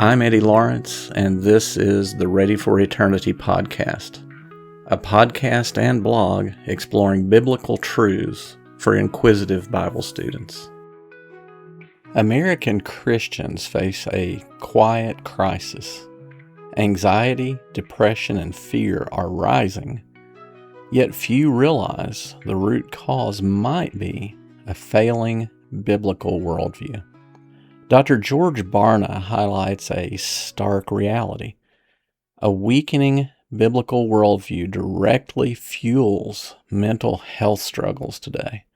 I'm Eddie Lawrence, and this is the Ready for Eternity podcast, a podcast and blog exploring biblical truths for inquisitive Bible students. American Christians face a quiet crisis. Anxiety, depression, and fear are rising, yet few realize the root cause might be a failing biblical worldview. Dr. George Barna highlights a stark reality. A weakening biblical worldview directly fuels mental health struggles today.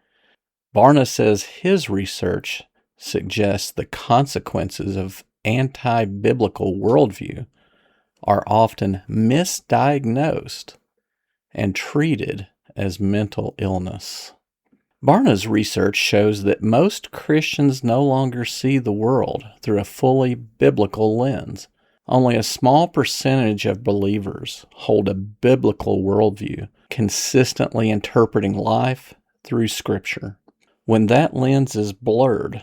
Barna says his research suggests the consequences of anti-biblical worldview are often misdiagnosed and treated as mental illness. Barna's research shows that most Christians no longer see the world through a fully biblical lens. Only a small percentage of believers hold a biblical worldview, consistently interpreting life through Scripture. When that lens is blurred,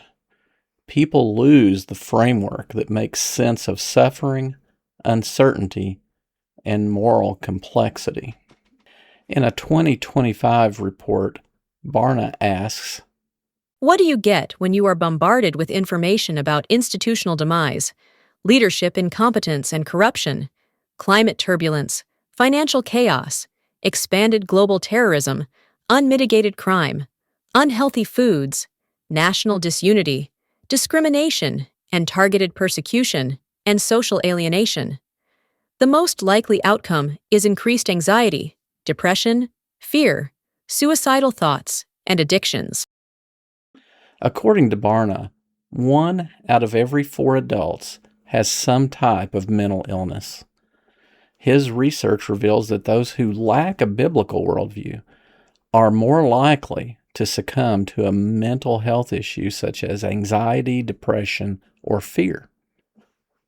people lose the framework that makes sense of suffering, uncertainty, and moral complexity. In a 2025 report, Barna asks, what do you get when you are bombarded with information about institutional demise, leadership incompetence and corruption, climate turbulence, financial chaos, expanded global terrorism, unmitigated crime, unhealthy foods, national disunity, discrimination and targeted persecution, and social alienation? The most likely outcome is increased anxiety, depression, fear, suicidal thoughts, and addictions. According to Barna, 1 out of every 4 adults has some type of mental illness. His research reveals that those who lack a biblical worldview are more likely to succumb to a mental health issue such as anxiety, depression, or fear.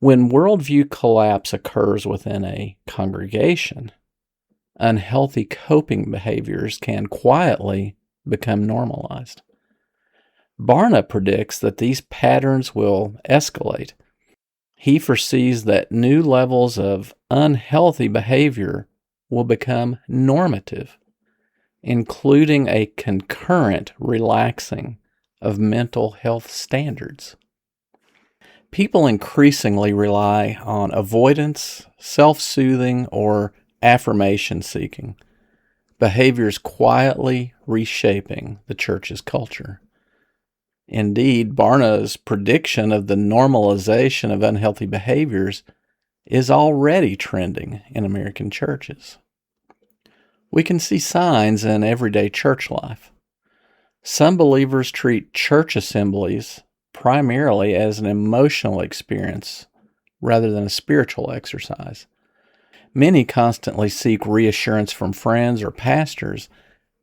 When worldview collapse occurs within a congregation, unhealthy coping behaviors can quietly become normalized. Barna predicts that these patterns will escalate. He foresees that new levels of unhealthy behavior will become normative, including a concurrent relaxing of mental health standards. People increasingly rely on avoidance, self-soothing, or affirmation seeking, behaviors quietly reshaping the church's culture. Indeed, Barna's prediction of the normalization of unhealthy behaviors is already trending in American churches. We can see signs in everyday church life. Some believers treat church assemblies primarily as an emotional experience rather than a spiritual exercise. Many constantly seek reassurance from friends or pastors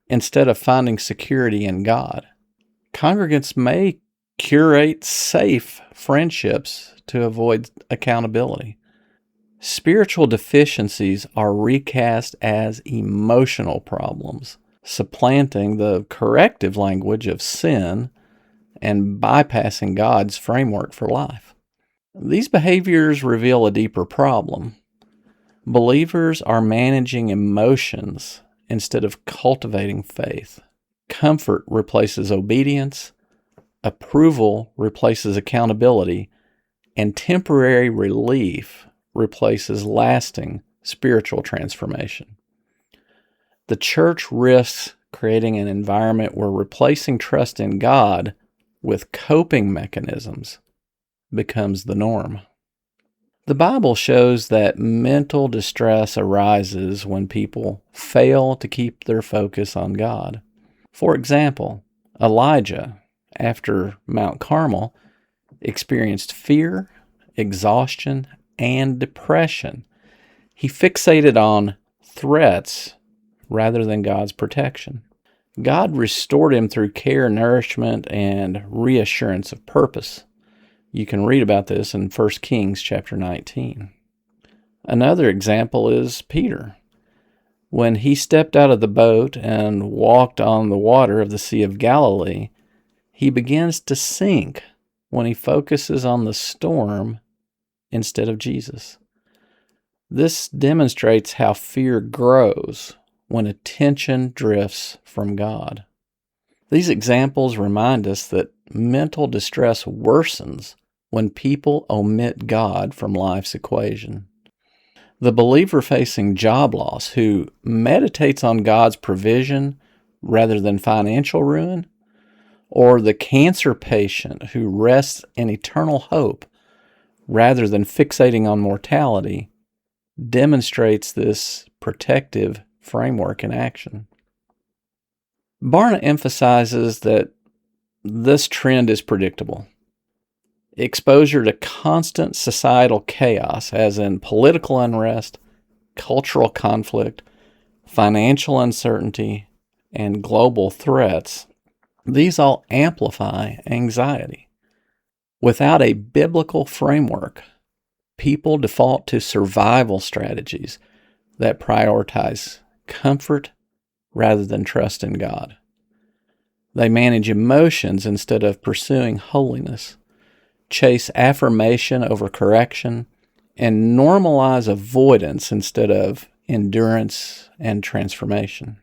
instead of finding security in God. Congregants may curate safe friendships to avoid accountability. Spiritual deficiencies are recast as emotional problems, supplanting the corrective language of sin and bypassing God's framework for life. These behaviors reveal a deeper problem. Believers are managing emotions instead of cultivating faith. Comfort replaces obedience, approval replaces accountability, and temporary relief replaces lasting spiritual transformation. The church risks creating an environment where replacing trust in God with coping mechanisms becomes the norm. The Bible shows that mental distress arises when people fail to keep their focus on God. For example, Elijah, after Mount Carmel, experienced fear, exhaustion, and depression. He fixated on threats rather than God's protection. God restored him through care, nourishment, and reassurance of purpose. You can read about this in 1 Kings chapter 19. Another example is Peter. When he stepped out of the boat and walked on the water of the Sea of Galilee, he begins to sink when he focuses on the storm instead of Jesus. This demonstrates how fear grows when attention drifts from God. These examples remind us that mental distress worsens when people omit God from life's equation. The believer facing job loss who meditates on God's provision rather than financial ruin, or the cancer patient who rests in eternal hope rather than fixating on mortality, demonstrates this protective framework in action. Barna emphasizes that this trend is predictable. Exposure to constant societal chaos, as in political unrest, cultural conflict, financial uncertainty, and global threats, these all amplify anxiety. Without a biblical framework, people default to survival strategies that prioritize comfort rather than trust in God. They manage emotions instead of pursuing holiness, chase affirmation over correction, and normalize avoidance instead of endurance and transformation.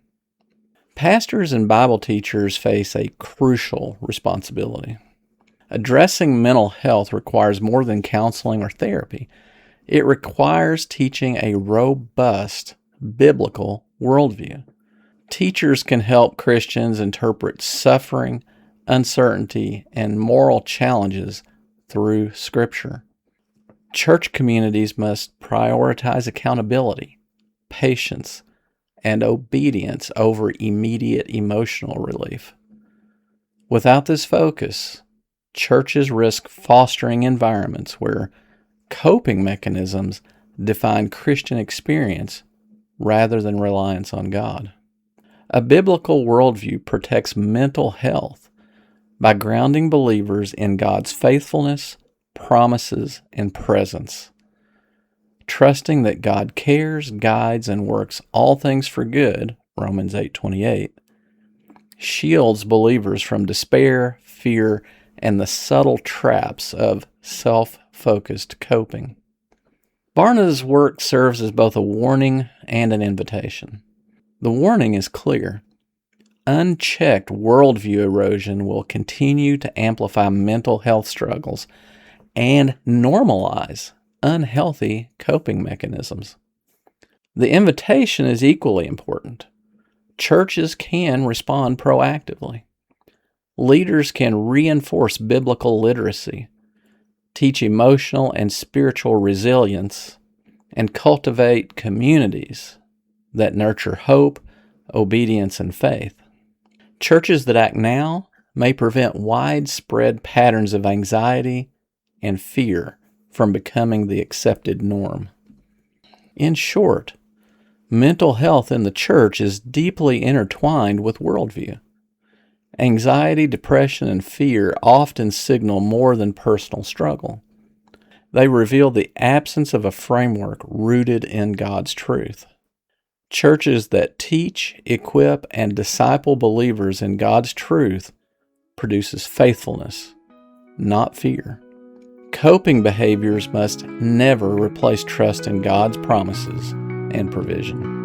Pastors and Bible teachers face a crucial responsibility. Addressing mental health requires more than counseling or therapy. It requires teaching a robust biblical worldview. Teachers can help Christians interpret suffering, uncertainty, and moral challenges through Scripture. Church communities must prioritize accountability, patience, and obedience over immediate emotional relief. Without this focus, churches risk fostering environments where coping mechanisms define Christian experience rather than reliance on God. A biblical worldview protects mental health by grounding believers in God's faithfulness, promises, and presence. Trusting that God cares, guides, and works all things for good, Romans 8:28, shields believers from despair, fear, and the subtle traps of self-focused coping. Barna's work serves as both a warning and an invitation. The warning is clear. Unchecked worldview erosion will continue to amplify mental health struggles and normalize unhealthy coping mechanisms. The invitation is equally important. Churches can respond proactively. Leaders can reinforce biblical literacy, teach emotional and spiritual resilience, and cultivate communities that nurture hope, obedience, and faith. Churches that act now may prevent widespread patterns of anxiety and fear from becoming the accepted norm. In short, mental health in the church is deeply intertwined with worldview. Anxiety, depression, and fear often signal more than personal struggle. They reveal the absence of a framework rooted in God's truth. Churches that teach, equip, and disciple believers in God's truth produces faithfulness, not fear. Coping behaviors must never replace trust in God's promises and provision.